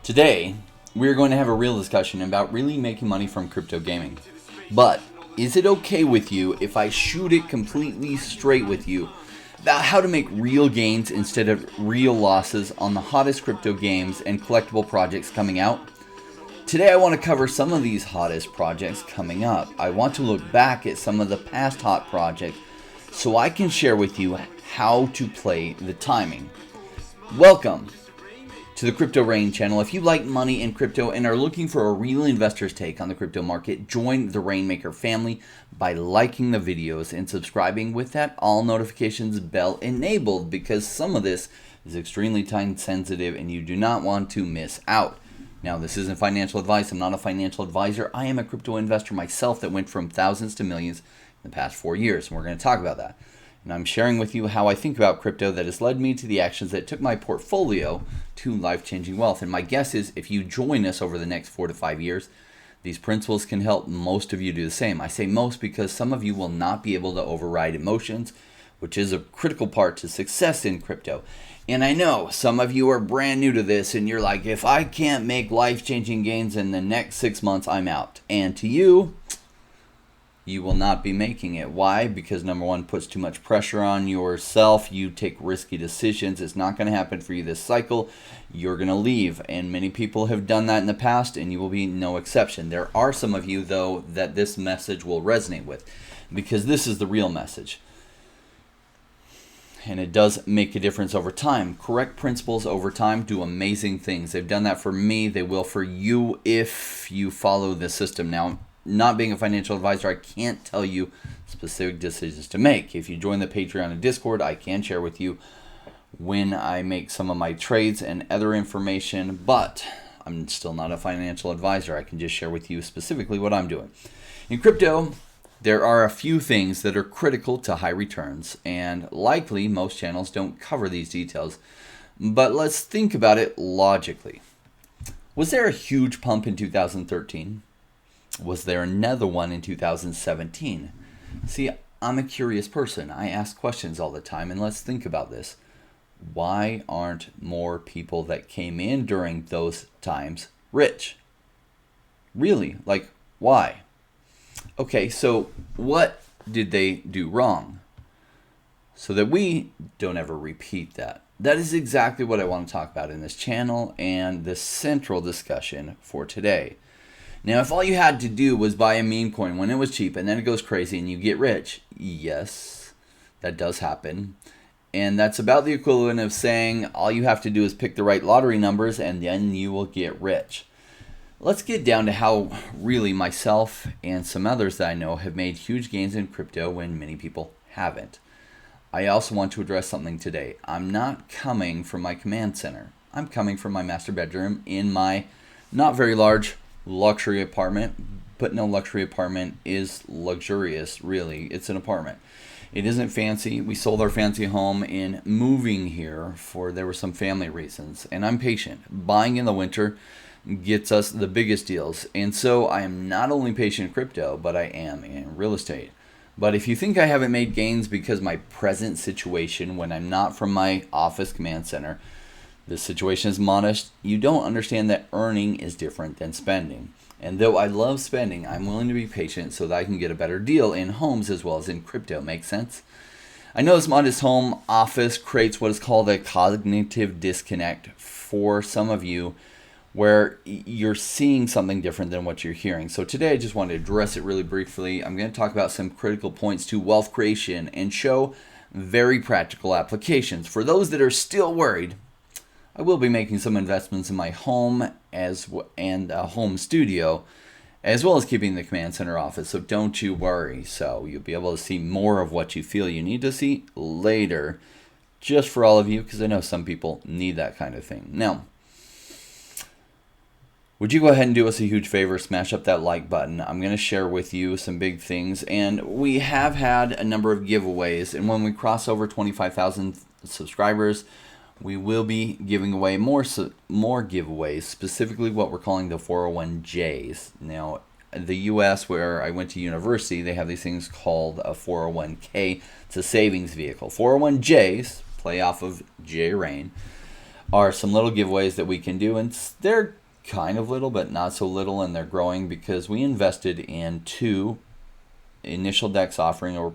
Today, we're going to have a real discussion about really making money from crypto gaming. But is it okay with you if I shoot it completely straight with you about how to make real gains instead of real losses on the hottest crypto games and collectible projects coming out? Today I want to cover some of these hottest projects coming up. I want to look back at some of the past hot projects so I can share with you how to play the timing. Welcome to the Crypto Rain channel. If you like money in crypto and are looking for a real investor's take on the crypto market, join the Rainmaker family by liking the videos and subscribing with that all notifications bell enabled, because some of this is extremely time sensitive and you do not want to miss out. Now, this isn't financial advice. I'm not a financial advisor. I am a crypto investor myself that went from thousands to millions in the past 4 years, and we're going to talk about that. And I'm sharing with you how I think about crypto that has led me to the actions that took my portfolio to life-changing wealth. And my guess is if you join us over the next 4 to 5 years, these principles can help most of you do the same. I say most because some of you will not be able to override emotions, which is a critical part to success in crypto. And I know some of you are brand new to this and you're like, if I can't make life-changing gains in the next 6 months, I'm out. And to you, you will not be making it. Why? Because number one, puts too much pressure on yourself. You take risky decisions. It's not going to happen for you this cycle. You're going to leave. And many people have done that in the past, and you will be no exception. There are some of you, though, that this message will resonate with, because this is the real message. And it does make a difference over time. Correct principles over time do amazing things. They've done that for me. They will for you if you follow the system. Now, not being a financial advisor, I can't tell you specific decisions to make. If you join the Patreon and Discord, I can share with you when I make some of my trades and other information, but I'm still not a financial advisor. I can just share with you specifically what I'm doing. In crypto, there are a few things that are critical to high returns, and likely most channels don't cover these details, but let's think about it logically. Was there a huge pump in 2013? Was there another one in 2017? See, I'm a curious person. I ask questions all the time, and let's think about this. Why aren't more people that came in during those times rich? Really? Like, why? Okay, so what did they do wrong so that we don't ever repeat that? That is exactly what I want to talk about in this channel and the central discussion for today. Now, if all you had to do was buy a meme coin when it was cheap and then it goes crazy and you get rich, yes, that does happen. And that's about the equivalent of saying all you have to do is pick the right lottery numbers and then you will get rich. Let's get down to how really myself and some others that I know have made huge gains in crypto when many people haven't. I also want to address something today. I'm not coming from my command center. I'm coming from my master bedroom in my not very large luxury apartment, but no luxury apartment is luxurious, really. It's an apartment. It isn't fancy. We sold our fancy home in moving here there were some family reasons, and I'm patient. Buying in the winter gets us the biggest deals, and so I am not only patient in crypto, but I am in real estate. But if you think I haven't made gains because my present situation when I'm not from my office command center, the situation is modest, you don't understand that earning is different than spending. And though I love spending, I'm willing to be patient so that I can get a better deal in homes as well as in crypto. Make sense? I know this modest home office creates what is called a cognitive disconnect for some of you, where you're seeing something different than what you're hearing. So today I just wanted to address it really briefly. I'm going to talk about some critical points to wealth creation and show very practical applications. For those that are still worried, I will be making some investments in my home and a home studio, as well as keeping the command center office, so don't you worry. So you'll be able to see more of what you feel you need to see later, just for all of you, because I know some people need that kind of thing. Now, would you go ahead and do us a huge favor, smash up that like button. I'm going to share with you some big things, and we have had a number of giveaways, and when we cross over 25,000 subscribers, we will be giving away more giveaways, specifically what we're calling the 401Js. Now, the U.S., where I went to university, they have these things called a 401k. It's a savings vehicle. 401Js, play off of J Rain, are some little giveaways that we can do, and they're kind of little but not so little, and they're growing because we invested in 2 initial decks offering or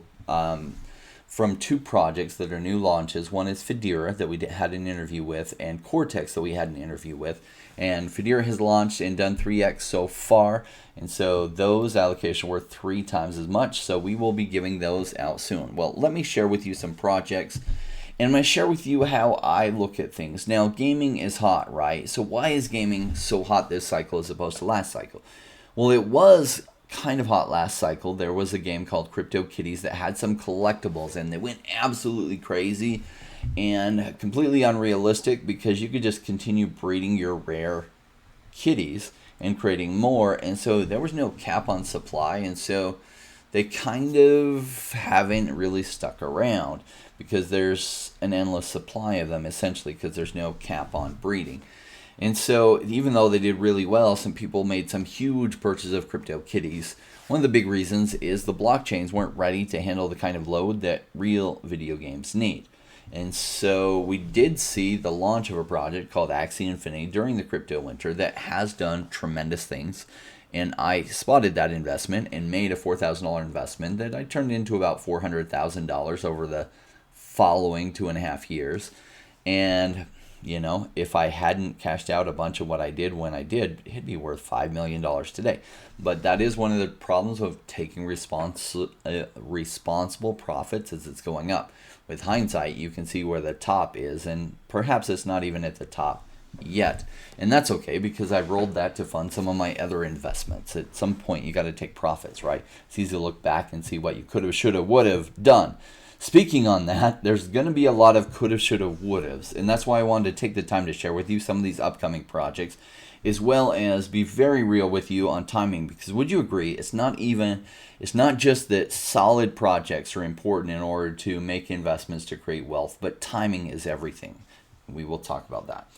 from 2 projects that are new launches. One is Federa that we had an interview with, and Cortex that we had an interview with. And Federa has launched and done 3x so far, and so those allocations were 3 times as much, so we will be giving those out soon. Well, let me share with you some projects, and I'm going to share with you how I look at things. Now, gaming is hot, right? So why is gaming so hot this cycle as opposed to last cycle? Well, it was kind of hot last cycle. There was a game called CryptoKitties that had some collectibles, and they went absolutely crazy and completely unrealistic because you could just continue breeding your rare kitties and creating more, and so there was no cap on supply, and so they kind of haven't really stuck around because there's an endless supply of them, essentially, because there's no cap on breeding. And so even though they did really well, some people made some huge purchases of CryptoKitties. One of the big reasons is the blockchains weren't ready to handle the kind of load that real video games need. And so we did see the launch of a project called Axie Infinity during the crypto winter that has done tremendous things. And I spotted that investment and made a $4,000 investment that I turned into about $400,000 over the following 2.5 years. And you know, if I hadn't cashed out a bunch of what I did when I did, it'd be worth $5 million today. But that is one of the problems of taking responsible profits as it's going up. With hindsight, you can see where the top is, and perhaps it's not even at the top yet. And that's okay, because I rolled that to fund some of my other investments. At some point, you got to take profits, right? It's easy to look back and see what you could have, should have, would have done. Speaking on that, there's going to be a lot of could have, should have, would haves, and that's why I wanted to take the time to share with you some of these upcoming projects, as well as be very real with you on timing, because would you agree, it's not just that solid projects are important in order to make investments to create wealth, but timing is everything. We will talk about that.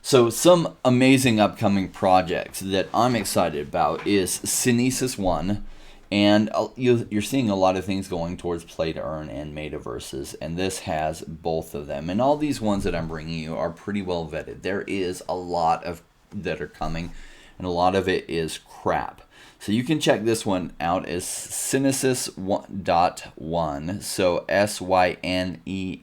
So some amazing upcoming projects that I'm excited about is Synesis One. And you're seeing a lot of things going towards play to earn and metaverses, and this has both of them. And all these ones that I'm bringing you are pretty well vetted. There is a lot of that are coming, and a lot of it is crap. So you can check this one out as Synesis One. So SYNESIS.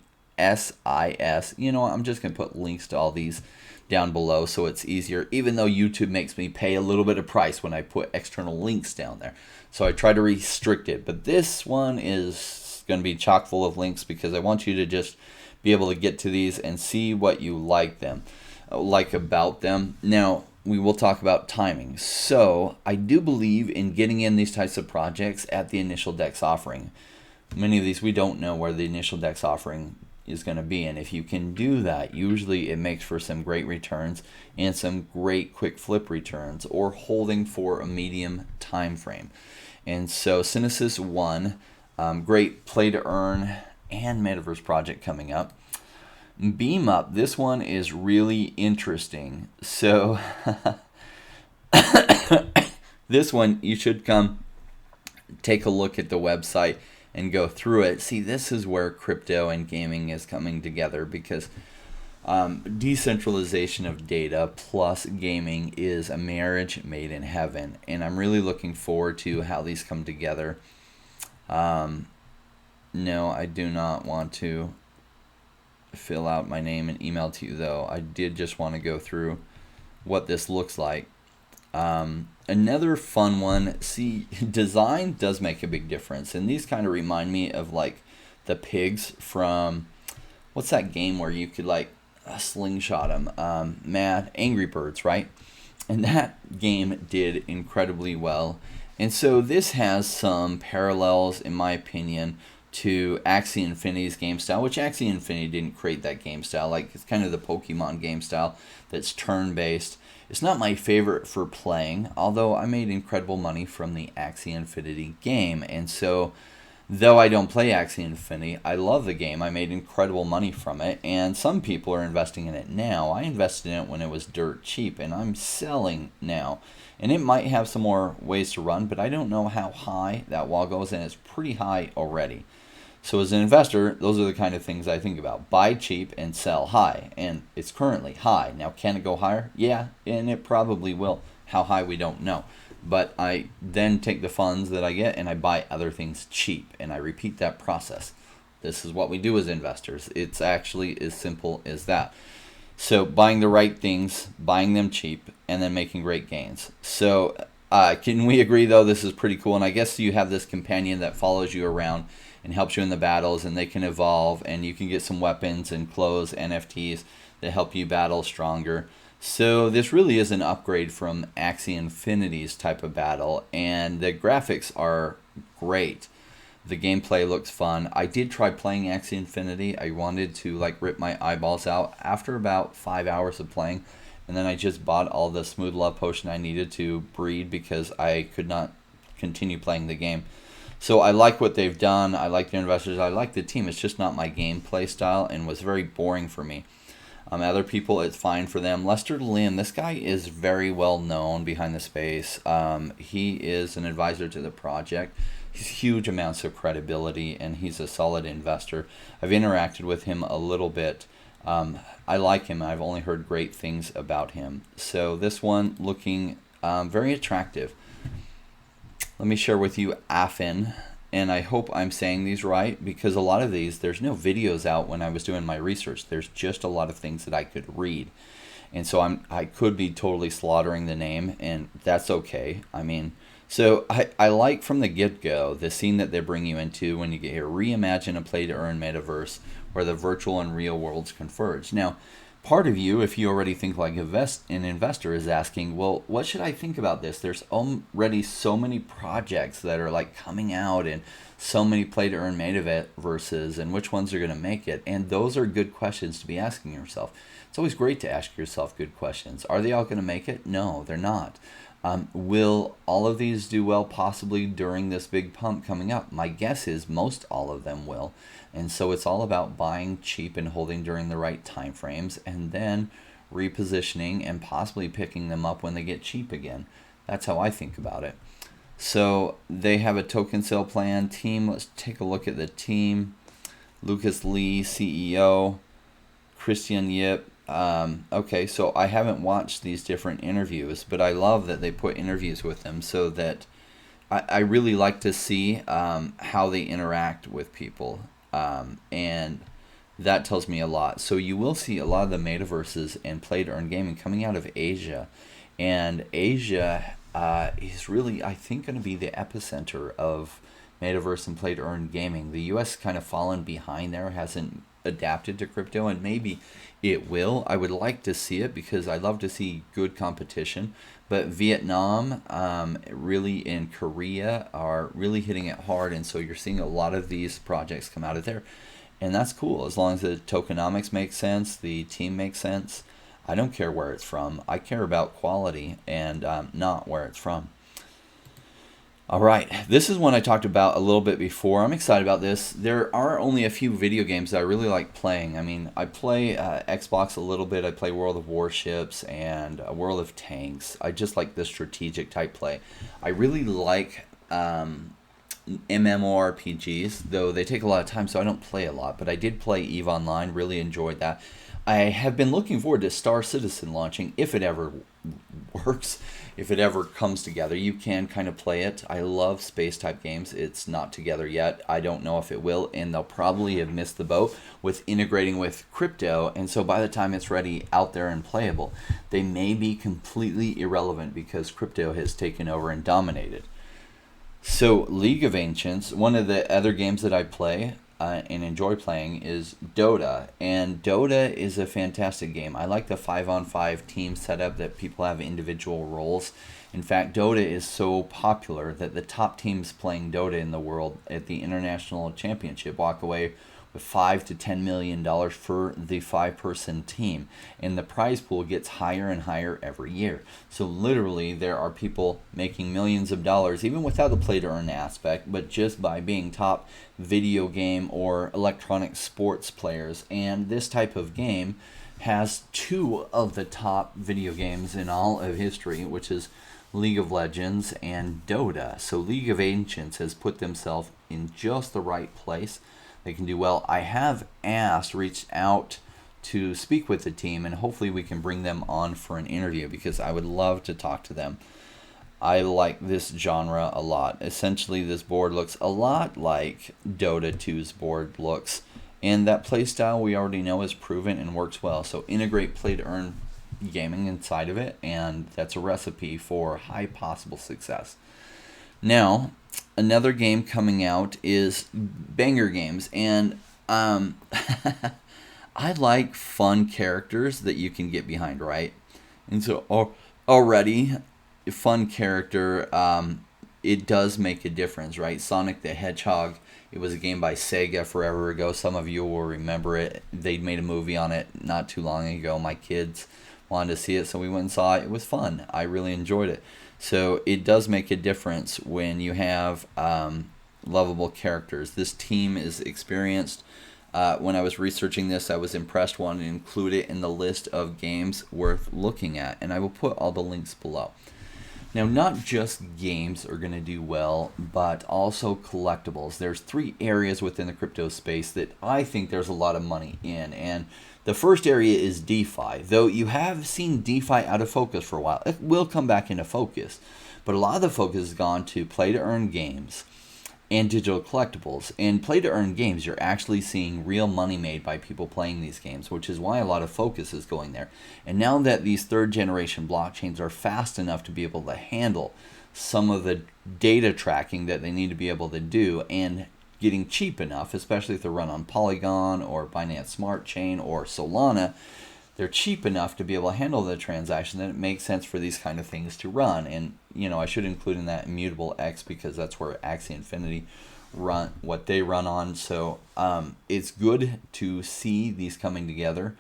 You know what? I'm just going to put links to all these down below so it's easier, even though YouTube makes me pay a little bit of price when I put external links down there. So I try to restrict it, but this one is going to be chock full of links because I want you to just be able to get to these and see what you like about them. Now, we will talk about timing. So I do believe in getting in these types of projects at the initial DEX offering. Many of these we don't know where the initial DEX offering is going to be, and if you can do that, usually it makes for some great returns and some great quick flip returns, or holding for a medium time frame. And so Synesis One, great play to earn and metaverse project coming up. Beemup, this one is really interesting. So this one, you should come take a look at the website and go through it. See, this is where crypto and gaming is coming together, because decentralization of data plus gaming is a marriage made in heaven, and I'm really looking forward to how these come together. No, I do not want to fill out my name and email to you, though. I did just want to go through what this looks like. Another fun one, see, design does make a big difference, and these kind of remind me of like the pigs from, what's that game where you could like slingshot them, Angry Birds, right? And that game did incredibly well, and so this has some parallels, in my opinion, to Axie Infinity's game style, which Axie Infinity didn't create that game style. Like, it's kind of the Pokemon game style that's turn-based. It's not my favorite for playing, although I made incredible money from the Axie Infinity game. And so, though I don't play Axie Infinity, I love the game. I made incredible money from it, and some people are investing in it now. I invested in it when it was dirt cheap, and I'm selling now. And it might have some more ways to run, but I don't know how high that wall goes, and it's pretty high already. So as an investor, those are the kind of things I think about. Buy cheap and sell high. And it's currently high. Now, can it go higher? Yeah, and it probably will. How high, we don't know. But I then take the funds that I get and I buy other things cheap. And I repeat that process. This is what we do as investors. It's actually as simple as that. So buying the right things, buying them cheap, and then making great gains. So can we agree, though, this is pretty cool? And I guess you have this companion that follows you around and helps you in the battles, and they can evolve, and you can get some weapons and clothes, NFTs, that help you battle stronger. So this really is an upgrade from Axie Infinity's type of battle, and the graphics are great. The gameplay looks fun. I did try playing Axie Infinity. I wanted to like rip my eyeballs out after about 5 hours of playing, and then I just bought all the Smooth Love Potion I needed to breed because I could not continue playing the game. So I like what they've done. I like the investors. I like the team. It's just not my gameplay style and was very boring for me. Other people, it's fine for them. Lester Lim, this guy is very well known behind the space. He is an advisor to the project. He's huge amounts of credibility, and he's a solid investor. I've interacted with him a little bit. I like him. I've only heard great things about him. So this one looking very attractive. Let me share with you Affyn, and I hope I'm saying these right, because a lot of these, there's no videos out when I was doing my research. There's just a lot of things that I could read. And so I could be totally slaughtering the name, and that's okay. I mean, so I like from the get-go the scene that they bring you into when you get here. Reimagine a play-to-earn metaverse where the virtual and real worlds converge. Now, part of you, if you already think like an investor, is asking, well, what should I think about this? There's already so many projects that are like coming out and so many play-to-earn metaverses, and which ones are going to make it? And those are good questions to be asking yourself. It's always great to ask yourself good questions. Are they all going to make it? No, they're not. Will all of these do well possibly during this big pump coming up? My guess is most all of them will. And so it's all about buying cheap and holding during the right time frames, and then repositioning and possibly picking them up when they get cheap again. That's how I think about it. So they have a token sale plan. Team, let's take a look at the team. Lucas Lee, CEO. Christian Yip. Okay, so I haven't watched these different interviews, but I love that they put interviews with them, so that I really like to see how they interact with people, and that tells me a lot. So you will see a lot of the metaverses and play-to-earn gaming coming out of Asia, and Asia is really, I think, going to be the epicenter of metaverse and play-to-earn gaming. The U.S. kind of fallen behind there, hasn't adapted to crypto, and maybe it will. I would like to see it because I love to see good competition. But Vietnam, really, and Korea are really hitting it hard, and so you're seeing a lot of these projects come out of there. And that's cool, as long as the tokenomics make sense, the team makes sense. I don't care where it's from. I care about quality and not where it's from. All right, this is one I talked about a little bit before. I'm excited about this. There are only a few video games that I really like playing. I mean, I play Xbox a little bit. I play World of Warships and World of Tanks. I just like the strategic type play. I really like MMORPGs, though they take a lot of time, so I don't play a lot. But I did play EVE Online, really enjoyed that. I have been looking forward to Star Citizen launching, if it ever works, if it ever comes together. You can kind of play it. I love space type games. It's not together yet. I don't know if it will, and they'll probably have missed the boat with integrating with crypto, and so by the time it's ready out there and playable, they may be completely irrelevant because crypto has taken over and dominated. So League of Ancients, one of the other games that I play and enjoy playing is Dota, and Dota is a fantastic game. I like the 5-on-5 team setup that people have individual roles. In fact, Dota is so popular that the top teams playing Dota in the world at the International Championship walk away with $5 to $10 million for the 5-person team, and the prize pool gets higher and higher every year. So literally there are people making millions of dollars even without the play to earn aspect, but just by being top video game or electronic sports players. And this type of game has two of the top video games in all of history, which is League of Legends and Dota. So League of Ancients has put themselves in just the right place. they can do well. I have reached out to speak with the team, and hopefully we can bring them on for an interview because I would love to talk to them. I like this genre a lot. Essentially, this board looks a lot like Dota 2's board looks, and that playstyle we already know is proven and works well. So integrate play-to-earn gaming inside of it, and that's a recipe for high possible success. Now, another game coming out is Banger Games, and I like fun characters that you can get behind, right? And so already, a fun character, it does make a difference, right? Sonic the Hedgehog, it was a game by Sega forever ago. Some of you will remember it. They made a movie on it not too long ago. My kids wanted to see it, so we went and saw it. It was fun. I really enjoyed it. So it does make a difference when you have lovable characters. This team is experienced. When I was researching this, I was impressed, wanted to include it in the list of games worth looking at, and I will put all the links below. Now, not just games are going to do well, but also collectibles. There's 3 areas within the crypto space that I think there's a lot of money in, and the first area is DeFi. Though you have seen DeFi out of focus for a while, it will come back into focus, but a lot of the focus has gone to play-to-earn games and digital collectibles. In play-to-earn games, you're actually seeing real money made by people playing these games, which is why a lot of focus is going there. And now that these third-generation blockchains are fast enough to be able to handle some of the data tracking that they need to be able to do, and getting cheap enough, especially if they're run on Polygon or Binance Smart Chain or Solana, they're cheap enough to be able to handle the transaction that it makes sense for these kind of things to run. And I should include in that Immutable X because that's where Axie Infinity run what they run on. So it's good to see these coming together,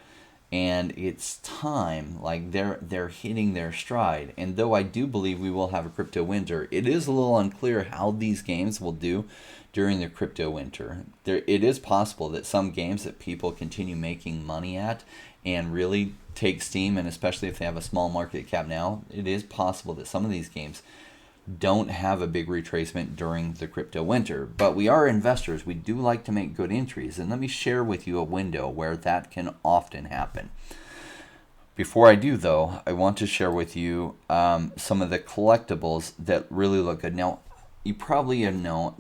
and it's time. Like they're hitting their stride. And though I do believe we will have a crypto winter, it is a little unclear how these games will do during the crypto winter. It is possible that some games that people continue making money at and really take steam, and especially if they have a small market cap now, it is possible that some of these games don't have a big retracement during the crypto winter. But we are investors. We do like to make good entries, and let me share with you a window where that can often happen. Before I do, though, I want to share with you some of the collectibles that really look good. Now, you probably have known,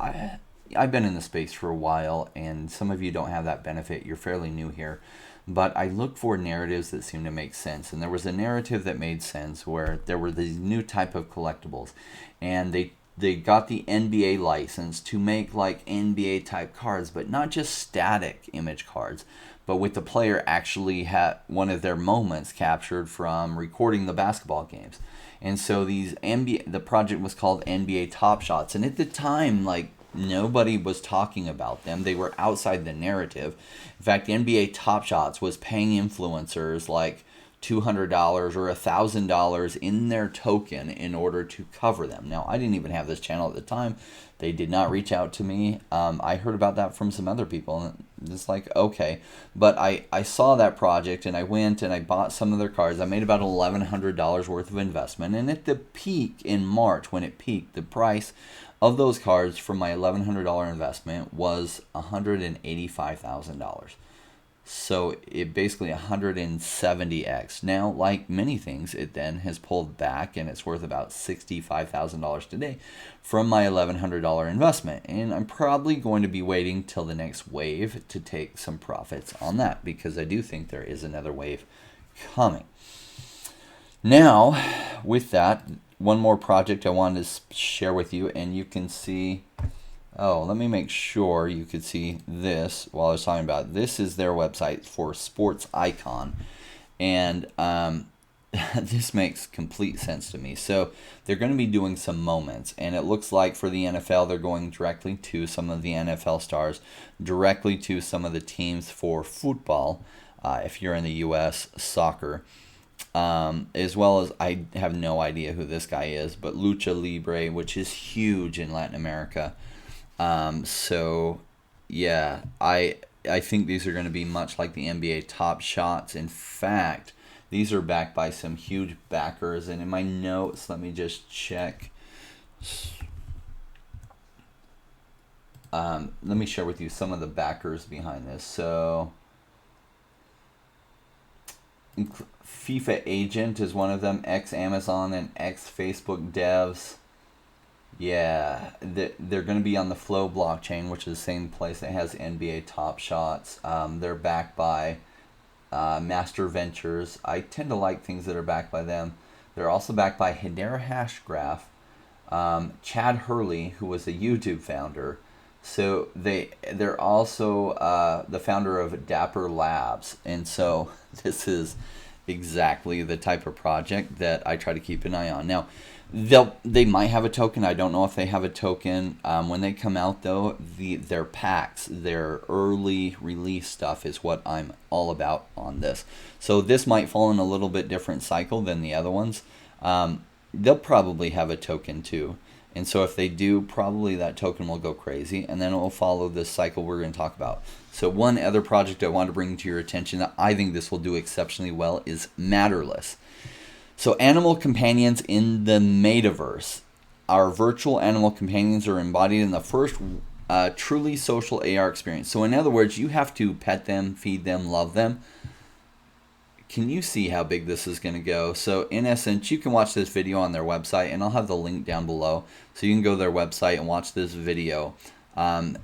I've been in the space for a while, and some of you don't have that benefit. You're fairly new here. But I look for narratives that seem to make sense. And there was a narrative that made sense where there were these new type of collectibles. And they got the NBA license to make like NBA type cards, but not just static image cards, but with the player actually had one of their moments captured from recording the basketball games. And so the project was called NBA Top Shots. And at the time, nobody was talking about them. They were outside the narrative. In fact, the NBA Top Shots was paying influencers like $200 or $1,000 in their token in order to cover them. Now, I didn't even have this channel at the time. They did not reach out to me. I heard about that from some other people, and it's like, okay. But I saw that project, and I went and I bought some of their cards. I made about $1,100 worth of investment, and at the peak in March, when it peaked, the price of those cards from my $1,100 investment was $185,000. So it basically 170x. Now, like many things, it then has pulled back, and it's worth about $65,000 today from my $1,100 investment. And I'm probably going to be waiting till the next wave to take some profits on that, because I do think there is another wave coming. Now, with that, one more project I wanted to share with you, and you can see, let me make sure you could see this while I was talking about it. This is their website for Sports Icon, and this makes complete sense to me. So they're going to be doing some moments, and it looks like for the NFL, they're going directly to some of the NFL stars, directly to some of the teams for football, if you're in the U.S., soccer. As well as, I have no idea who this guy is, but Lucha Libre, which is huge in Latin America. So yeah, I think these are going to be much like the NBA Top Shots. In fact, these are backed by some huge backers, and in my notes, let me just check. Let me share with you some of the backers behind this. So FIFA Agent is one of them, ex-Amazon and ex-Facebook devs. Yeah, they're going to be on the Flow blockchain, which is the same place that has NBA Top Shots. They're backed by Master Ventures. I tend to like things that are backed by them. They're also backed by Hedera Hashgraph, Chad Hurley, who was a YouTube founder. So they're also the founder of Dapper Labs, and so this is exactly the type of project that I try to keep an eye on. Now, they might have a token. I don't know if they have a token. When they come out, though, their packs, their early release stuff is what I'm all about on this. So this might fall in a little bit different cycle than the other ones. They'll probably have a token too. And so if they do, probably that token will go crazy, and then it will follow this cycle we're going to talk about. So one other project I want to bring to your attention that I think this will do exceptionally well is Matterless. So animal companions in the metaverse. Our virtual animal companions are embodied in the first truly social AR experience. So in other words, you have to pet them, feed them, love them. Can you see how big this is going to go? So in essence, you can watch this video on their website, and I'll have the link down below. So you can go to their website and watch this video and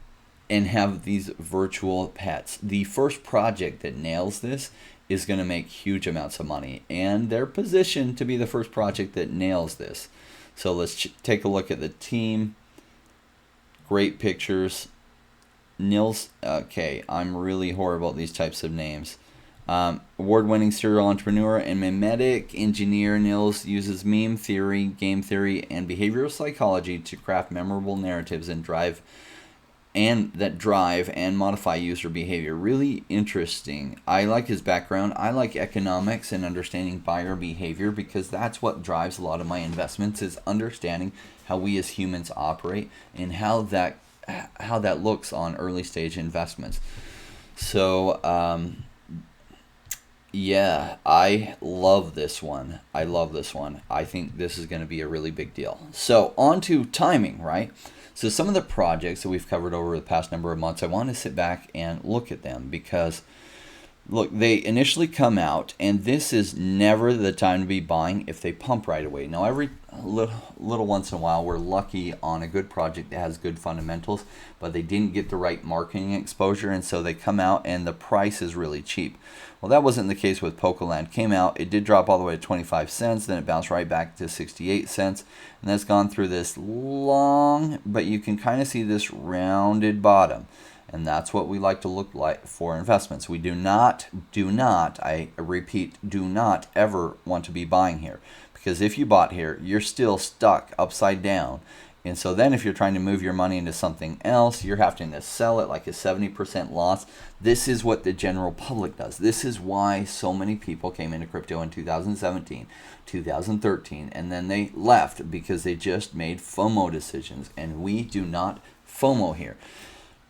have these virtual pets. The first project that nails this is going to make huge amounts of money, and they're positioned to be the first project that nails this. So let's take a look at the team. Great pictures. Nils, okay, I'm really horrible at these types of names. Award-winning serial entrepreneur and mimetic engineer, Nils uses meme theory, game theory, and behavioral psychology to craft memorable narratives and drive and modify user behavior. Really interesting. I like his background. I like economics and understanding buyer behavior, because that's what drives a lot of my investments, is understanding how we as humans operate and how that looks on early stage investments. So yeah, I love this one. I think this is going to be a really big deal. So on to timing, right? So some of the projects that we've covered over the past number of months, I want to sit back and look at them, because look, they initially come out, and this is never the time to be buying if they pump right away. Now, every little once in a while, we're lucky on a good project that has good fundamentals, but they didn't get the right marketing exposure, and so they come out and the price is really cheap. Well, that wasn't the case with PocoLand. Came out, it did drop all the way to 25 cents, then it bounced right back to 68 cents, and that's gone through this long, but you can kind of see this rounded bottom. And that's what we like to look like for investments. We do not, I repeat, do not ever want to be buying here. Because if you bought here, you're still stuck upside down. And so then if you're trying to move your money into something else, you're having to sell it like a 70% loss. This is what the general public does. This is why so many people came into crypto in 2017, 2013, and then they left because they just made FOMO decisions. And we do not FOMO here.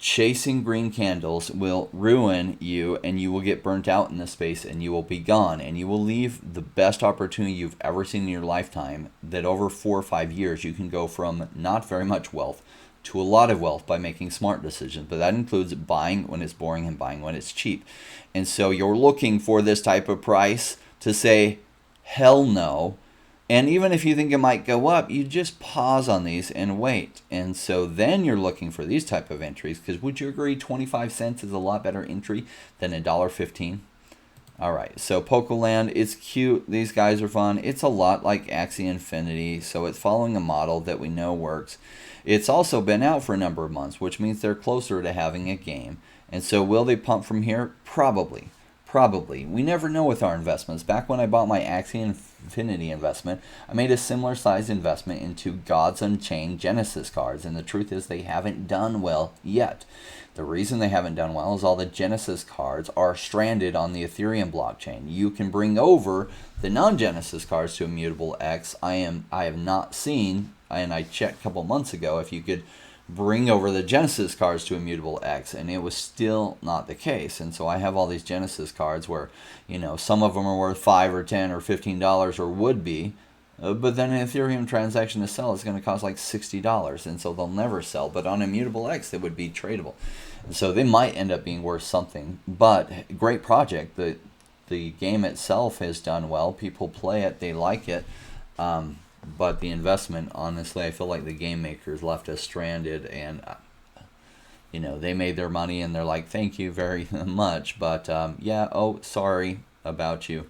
Chasing green candles will ruin you, and you will get burnt out in this space, and you will be gone, and you will leave the best opportunity you've ever seen in your lifetime, that over 4 or 5 years you can go from not very much wealth to a lot of wealth by making smart decisions. But that includes buying when it's boring and buying when it's cheap. And so you're looking for this type of price to say hell no. And even if you think it might go up, you just pause on these and wait. And so then you're looking for these type of entries, because would you agree 25 cents is a lot better entry than $1.15? All right, so PocoLand is cute. These guys are fun. It's a lot like Axie Infinity, so it's following a model that we know works. It's also been out for a number of months, which means they're closer to having a game. And so will they pump from here? Probably. We never know with our investments. Back when I bought my Axie Infinity investment, I made a similar size investment into Gods Unchained Genesis cards, and the truth is they haven't done well yet. The reason they haven't done well is all the Genesis cards are stranded on the Ethereum blockchain. You can bring over the non-Genesis cards to Immutable X. I have not seen, and I checked a couple months ago, if you could bring over the Genesis cards to Immutable X, and it was still not the case. And so I have all these Genesis cards where, you know, some of them are worth $5 or $10 or $15 or would be, But then an Ethereum transaction to sell is going to cost like $60, and so they'll never sell. But on Immutable X, they would be tradable. And so they might end up being worth something. But great project. The game itself has done well. People play it. They like it. But the investment, honestly, I feel like the game makers left us stranded. And, they made their money, and they're like, thank you very much. But, sorry about you.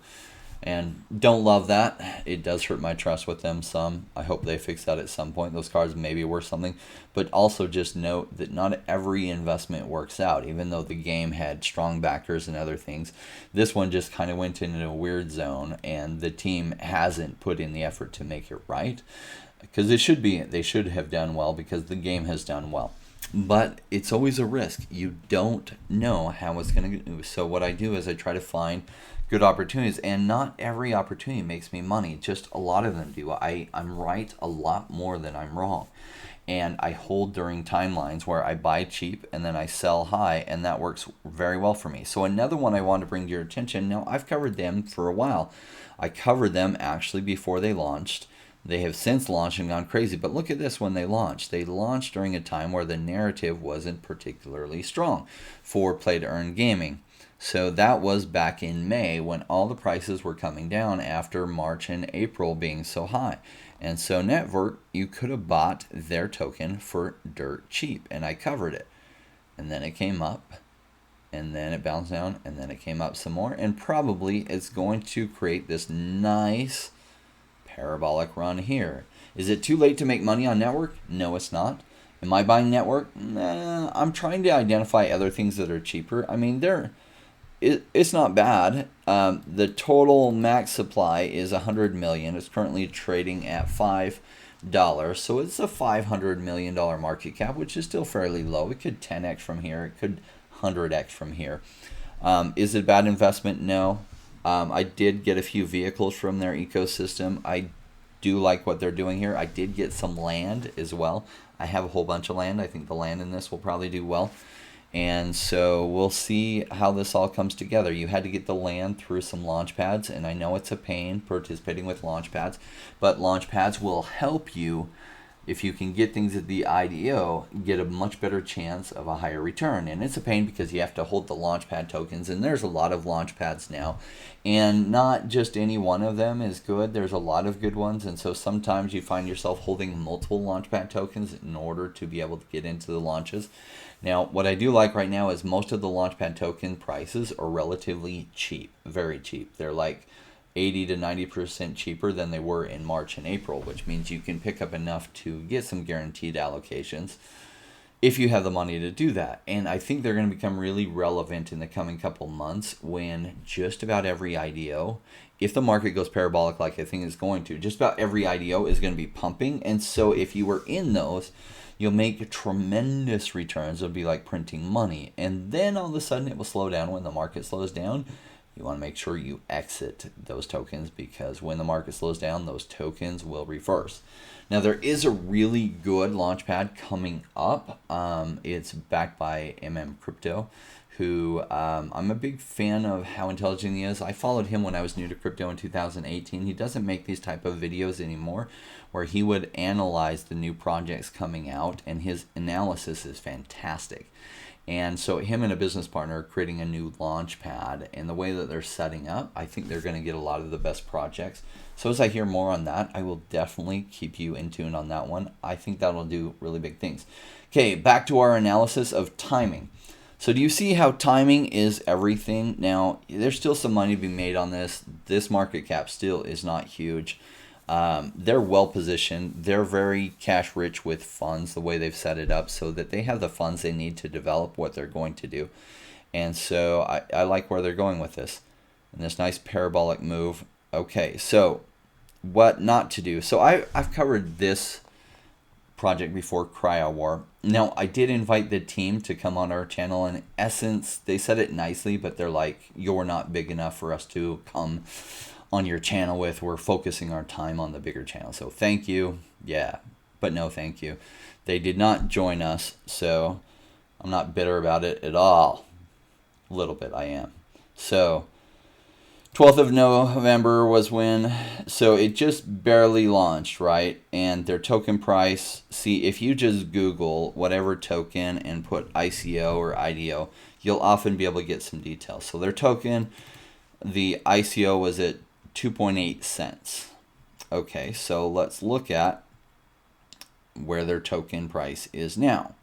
And don't love that. It does hurt my trust with them some. I hope they fix that at some point. Those cards may be worth something. But also just note that not every investment works out. Even though the game had strong backers and other things, this one just kind of went into a weird zone. And the team hasn't put in the effort to make it right. Because they should have done well because the game has done well. But it's always a risk. You don't know how it's going to go. So what I do is I try to find good opportunities, and not every opportunity makes me money. Just a lot of them do. I'm right a lot more than I'm wrong. And I hold during timelines where I buy cheap and then I sell high, and that works very well for me. So another one I want to bring to your attention, now I've covered them for a while. I covered them actually before they launched. They have since launched and gone crazy, but look at this when they launched. They launched during a time where the narrative wasn't particularly strong for play-to-earn gaming. So that was back in May when all the prices were coming down after March and April being so high. And so Netvrk, you could have bought their token for dirt cheap, and I covered it. And then it came up, and then it bounced down, and then it came up some more, and probably it's going to create this nice parabolic run here. Is it too late to make money on Netvrk? No, it's not. Am I buying Netvrk? Nah, I'm trying to identify other things that are cheaper. I mean, it's not bad. The total max supply is 100 million. It's currently trading at $5. So it's a $500 million market cap, which is still fairly low. It could 10x from here. It could 100x from here. Is it a bad investment? No. I did get a few vehicles from their ecosystem. I do like what they're doing here. I did get some land as well. I have a whole bunch of land. I think the land in this will probably do well. And so we'll see how this all comes together. You had to get the land through some launch pads, and I know it's a pain participating with launch pads, but launch pads will help you. If you can get things at the IDO, get a much better chance of a higher return. And it's a pain because you have to hold the launchpad tokens, and there's a lot of launch pads now. And not just any one of them is good. There's a lot of good ones, and so sometimes you find yourself holding multiple launchpad tokens in order to be able to get into the launches. Now, what I do like right now is most of the launchpad token prices are relatively cheap, very cheap. They're like 80 to 90% cheaper than they were in March and April, which means you can pick up enough to get some guaranteed allocations if you have the money to do that. And I think they're going to become really relevant in the coming couple months when just about every IDO, if the market goes parabolic like I think it's going to, just about every IDO is going to be pumping. And so if you were in those, you'll make tremendous returns. It'll be like printing money. And then all of a sudden it will slow down when the market slows down. You want to make sure you exit those tokens because when the market slows down, those tokens will reverse. Now, there is a really good launchpad coming up. It's backed by Crypto, who I'm a big fan of how intelligent he is. I followed him when I was new to crypto in 2018. He doesn't make these type of videos anymore where he would analyze the new projects coming out, and his analysis is fantastic. And so him and a business partner are creating a new launch pad, and the way that they're setting up, I think they're going to get a lot of the best projects. So as I hear more on that, I will definitely keep you in tune on that one. I think that'll do really big things. Okay, back to our analysis of timing. So do you see how timing is everything? Now, there's still some money to be made on this. This market cap still is not huge. They're well positioned. They're very cash rich with funds, the way they've set it up, so that they have the funds they need to develop what they're going to do. And so I like where they're going with this. And this nice parabolic move. Okay, so what not to do. So I've covered this project before, Cryowar. Now, I did invite the team to come on our channel. In essence, they said it nicely, but they're like, you're not big enough for us to come on your channel with. We're focusing our time on the bigger channel. So thank you. Yeah, but no thank you. They did not join us, so I'm not bitter about it at all. A little bit I am. So 12th of November was when, so it just barely launched, right? And their token price, see, if you just Google whatever token and put ICO or IDO, you'll often be able to get some details. So their token, the ICO was at 2.8 cents. Okay, so let's look at where their token price is now.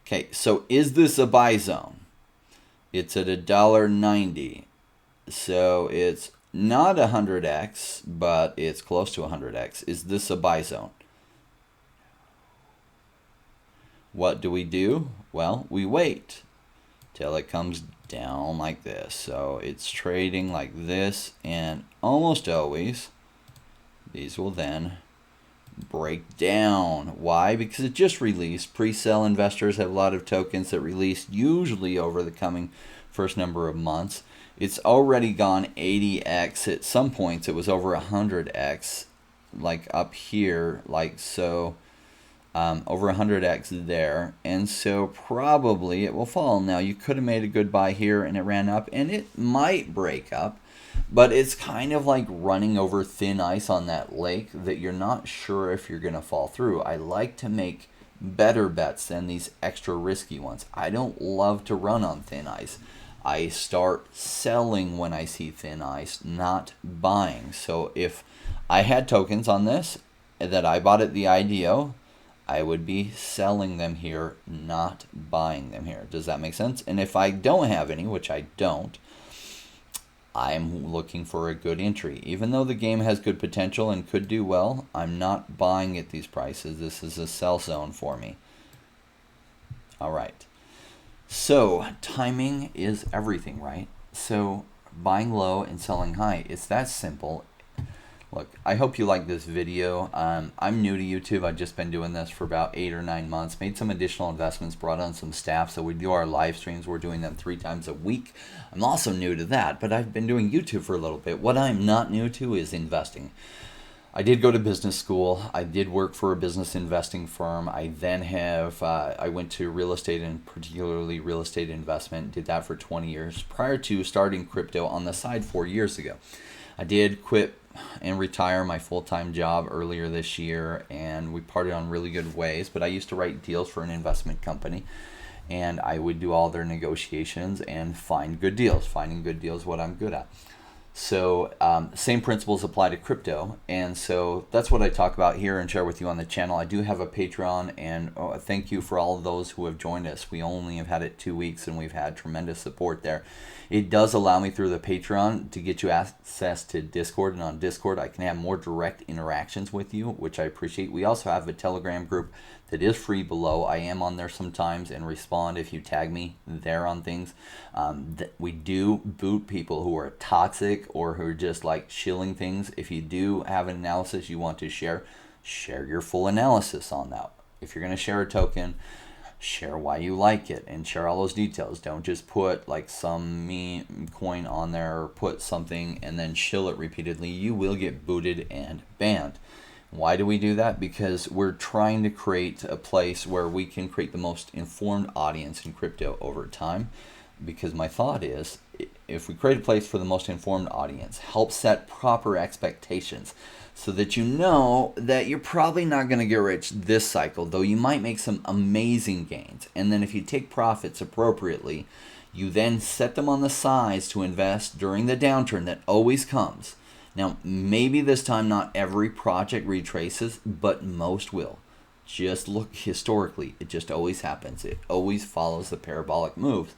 Okay, so is this a buy zone? It's at $1.90. So it's not 100x, but it's close to 100x. Is this a buy zone? What do? Well, we wait till it comes down like this. So it's trading like this, and almost always these will then break down. Why? Because it just released. Pre-sale investors have a lot of tokens that release usually over the coming first number of months. It's already gone 80x. At some points it was over 100x, like up here, like so, over 100x there. And so probably it will fall. Now you could have made a good buy here and it ran up, and it might break up, but it's kind of like running over thin ice on that lake that you're not sure if you're going to fall through. I like to make better bets than these extra risky ones. I don't love to run on thin ice. I start selling when I see thin ice, not buying. So if I had tokens on this that I bought at the IDO, I would be selling them here, not buying them here. Does that make sense? And if I don't have any, which I don't, I'm looking for a good entry. Even though the game has good potential and could do well, I'm not buying at these prices. This is a sell zone for me. All right. So timing is everything, right? So buying low and selling high, it's that simple. Look, I hope you like this video. I'm new to YouTube. I've just been doing this for about 8 or 9 months. Made some additional investments, brought on some staff, so we do our live streams. We're doing them 3 times a week. I'm also new to that, but I've been doing YouTube for a little bit. What I'm not new to is investing. I did go to business school. I did work for a business investing firm. I then I went to real estate, and particularly real estate investment. Did that for 20 years prior to starting crypto on the side 4 years ago. I did quit and retire my full-time job earlier this year, and we parted on really good ways. But I used to write deals for an investment company, and I would do all their negotiations and find good deals. Finding good deals is what I'm good at. So same principles apply to crypto, and so that's what I talk about here and share with you on the channel. I do have a Patreon, and thank you for all of those who have joined us. We only have had it 2 weeks, and we've had tremendous support there. It does allow me through the Patreon to get you access to Discord, and on Discord I can have more direct interactions with you, which I appreciate. We also have a Telegram group that is free below. I am on there sometimes and respond if you tag me there on things. We do boot people who are toxic or who are just like shilling things. If you do have an analysis you want to share your full analysis on that. If you're going to share a token, share why you like it and share all those details. Don't just put like some meme coin on there or put something and then shill it repeatedly. You will get booted and banned. Why do we do that? Because we're trying to create a place where we can create the most informed audience in crypto over time. Because my thought is, if we create a place for the most informed audience, help set proper expectations so that you know that you're probably not going to get rich this cycle, though you might make some amazing gains. And then if you take profits appropriately, you then set them on the sides to invest during the downturn that always comes. Now, maybe this time not every project retraces, but most will. Just look historically. It just always happens. It always follows the parabolic moves.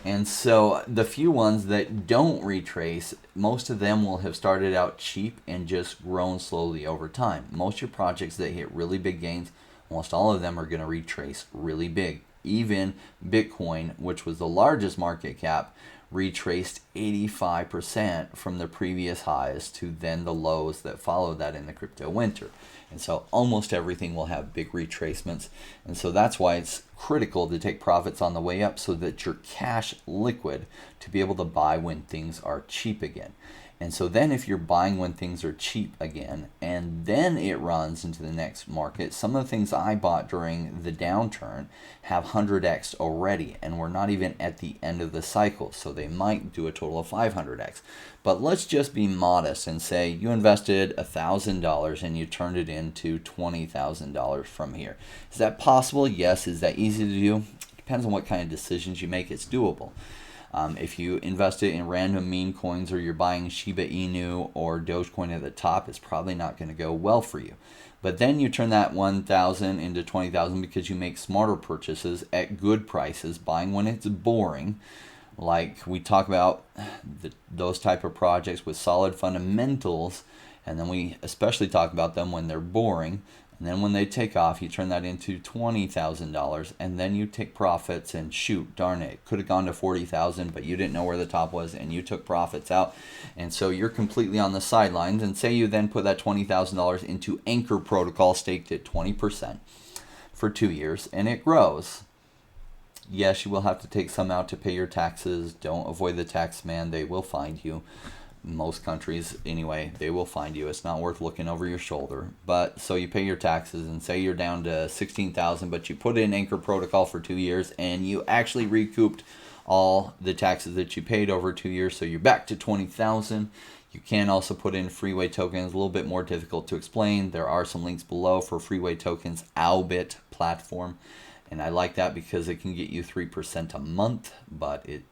And so the few ones that don't retrace, most of them will have started out cheap and just grown slowly over time. Most of your projects that hit really big gains, almost all of them are going to retrace really big. Even Bitcoin, which was the largest market cap, retraced 85% from the previous highs to then the lows that followed that in the crypto winter. And so almost everything will have big retracements. And so that's why it's critical to take profits on the way up so that you're cash liquid to be able to buy when things are cheap again. And so then if you're buying when things are cheap again, and then it runs into the next market, some of the things I bought during the downturn have 100x already, and we're not even at the end of the cycle, so they might do a total of 500x. But let's just be modest and say you invested $1,000 and you turned it into $20,000 from here. Is that possible? Yes. Is that easy to do? Depends on what kind of decisions you make. It's doable. If you invest it in random meme coins, or you're buying Shiba Inu or Dogecoin at the top, it's probably not going to go well for you. But then you turn that 1,000 into 20,000 because you make smarter purchases at good prices, buying when it's boring. Like we talk about those type of projects with solid fundamentals, and then we especially talk about them when they're boring. And then when they take off, you turn that into $20,000, and then you take profits, and shoot, darn it, could have gone to 40,000, but you didn't know where the top was, and you took profits out, and so you're completely on the sidelines. And say you then put that $20,000 into Anchor Protocol, staked at 20% for 2 years, and it grows. Yes, you will have to take some out to pay your taxes. Don't avoid the tax man; they will find you. Most countries anyway, they will find you. It's not worth looking over your shoulder. But so you pay your taxes, and say you're down to 16,000, but you put in Anchor Protocol for 2 years, and you actually recouped all the taxes that you paid over 2 years, so you're back to 20,000. You can also put in Freeway tokens, a little bit more difficult to explain. There are some links below for Freeway tokens, Aubit platform, and I like that because it can get you 3% a month, but it's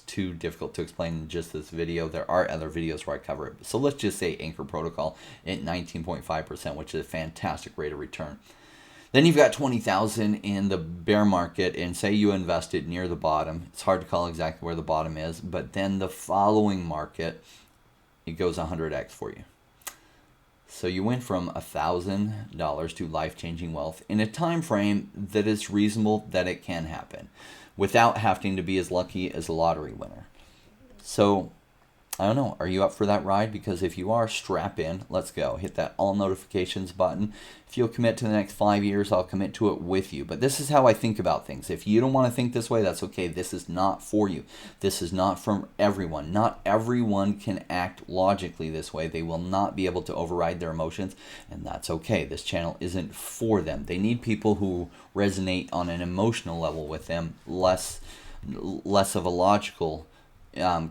too difficult to explain in just this video. There are other videos where I cover it. So let's just say Anchor Protocol at 19.5%, which is a fantastic rate of return. Then you've got 20,000 in the bear market, and say you invested near the bottom. It's hard to call exactly where the bottom is, but then the following market, it goes 100x for you. So you went from $1,000 to life-changing wealth in a time frame that is reasonable that it can happen, without having to be as lucky as a lottery winner. So, I don't know, are you up for that ride? Because if you are, strap in, let's go. Hit that all notifications button. If you'll commit to the next 5 years, I'll commit to it with you. But this is how I think about things. If you don't want to think this way, that's okay. This is not for you. This is not from everyone. Not everyone can act logically this way. They will not be able to override their emotions, and that's okay. This channel isn't for them. They need people who resonate on an emotional level with them, less of a logical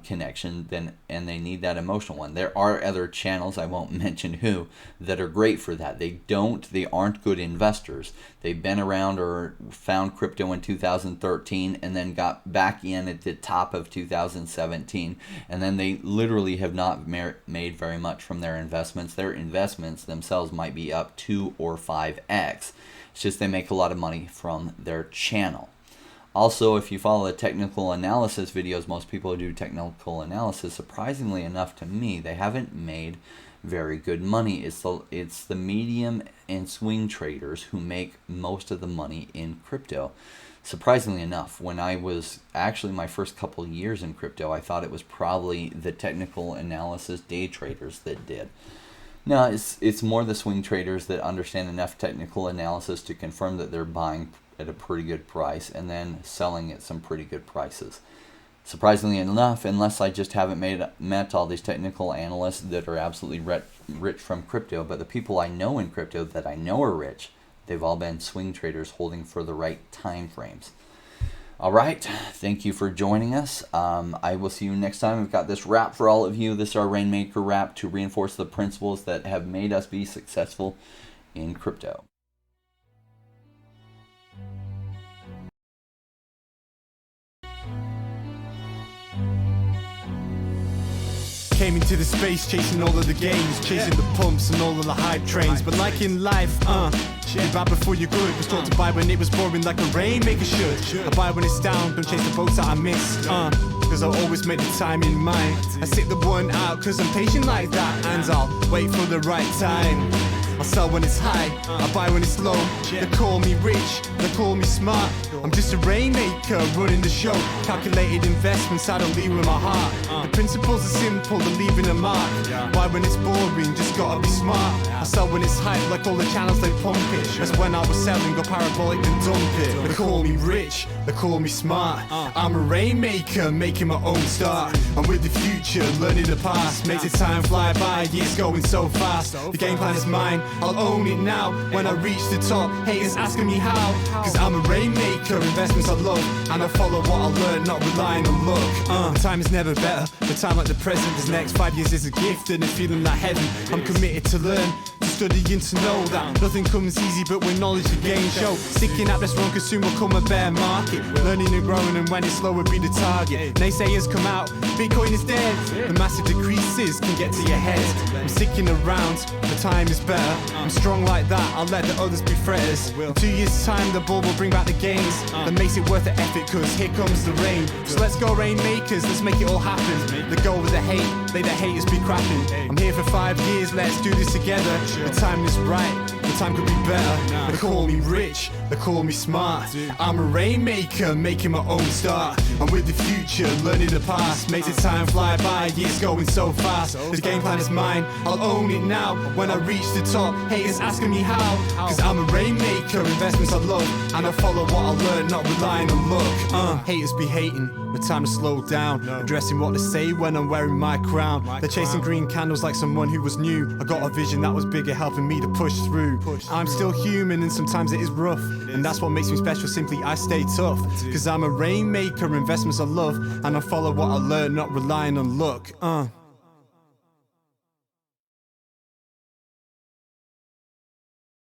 connection and they need that emotional one. There are other channels, I won't mention who, that are great for that. They aren't good investors. They've been around or found crypto in 2013 and then got back in at the top of 2017, and then they literally have not made very much from their investments. Their investments themselves might be up 2 or 5x. It's just they make a lot of money from their channel. Also, if you follow the technical analysis videos, most people who do technical analysis, surprisingly enough to me, they haven't made very good money. It's the medium and swing traders who make most of the money in crypto. Surprisingly enough, when I was actually my first couple years in crypto, I thought it was probably the technical analysis day traders that did. No, it's more the swing traders that understand enough technical analysis to confirm that they're buying at a pretty good price and then selling at some pretty good prices. Surprisingly enough, unless I just haven't met all these technical analysts that are absolutely rich from crypto, but the people I know in crypto that I know are rich, they've all been swing traders holding for the right time frames. All right, thank you for joining us. I will see you next time. We've got this rap for all of you. This is our Rainmaker Rap to reinforce the principles that have made us be successful in crypto. Came into the space chasing all of the gains, chasing the pumps and all of the hype trains. But like in life, you buy before you're good. Was taught to buy when it was boring like a rainmaker should. I buy when it's down, don't chase the boats that I miss. Cause I'll always make the time in mind. I sit the one out cause I'm patient like that. And I'll wait for the right time. I sell when it's high, I buy when it's low. They call me rich, they call me smart. I'm just a rainmaker running the show. Calculated investments, I don't lead with my heart. The principles are simple, they're leaving a mark. Why when it's boring, just go gotta be smart. I sell when it's hype, like all the channels they pump it. That's when I was selling, go parabolic then dump it. They call me rich, they call me smart. I'm a rainmaker, making my own start. I'm with the future, learning the past. Makes the time fly by, years going so fast. The game plan is mine, I'll own it now. When I reach the top, haters asking me how. Cause I'm a rainmaker, investments I love. And I follow what I learn, not relying on luck. The time is never better, the time like the present. This next 5 years is a gift and a feeling like heaven. I'm committed to learn, to study and to know that nothing comes easy but when knowledge the game show. Sticking at this wrong, cause soon will come a bear market. Learning and growing, and when it's slow will be the target. Naysayers come out, Bitcoin is dead. The massive decreases can get to your head. I'm sticking around, the time is better. I'm strong like that, I'll let the others be fretters. In 2 years time the bull will bring back the gains. That makes it worth the effort, cause here comes the rain. So let's go rainmakers, let's make it all happen. The goal with the hate, let the haters be crapping. I'm here for 5 years, let's do this together. The time is right, the time could be better. They call me rich, they call me smart. I'm a rainmaker, making my own start. I'm with the future, learning the past. Makes the time fly by, years going so fast. The game plan is mine, I'll own it now. When I reach the top, haters asking me how. Cause I'm a rainmaker, investments I love. And I follow what I learn, not relying on luck. Haters be hating, the time to slow down. Addressing what they say when I'm wearing my crown. They're chasing green candles like someone who was new. I got a vision that was bigger, helping me to push through. I'm still human and sometimes it is rough. And that's what makes me special, simply I stay tough. Cause I'm a rainmaker, investments I love. And I follow what I learn, not relying on luck.